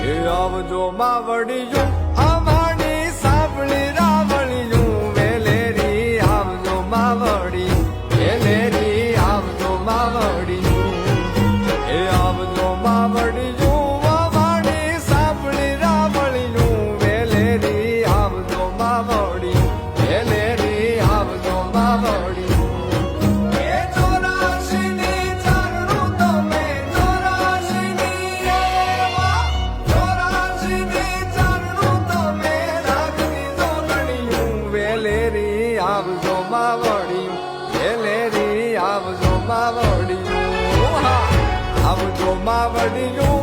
એ આવજો માવડિયું અમારી સાંભળી રાવળિયું વેલેરી આવજો માવડી વેલેરી આવજો માવડિયું એ આવજો માવડિયું અમારી સાંભળી રાવળિયું વેલેરી આવજો માવડી વેલેરી આવજો માવડી આવજો માવડિયું વેલેરી આવજો માવડિયું આવજો માવડિયું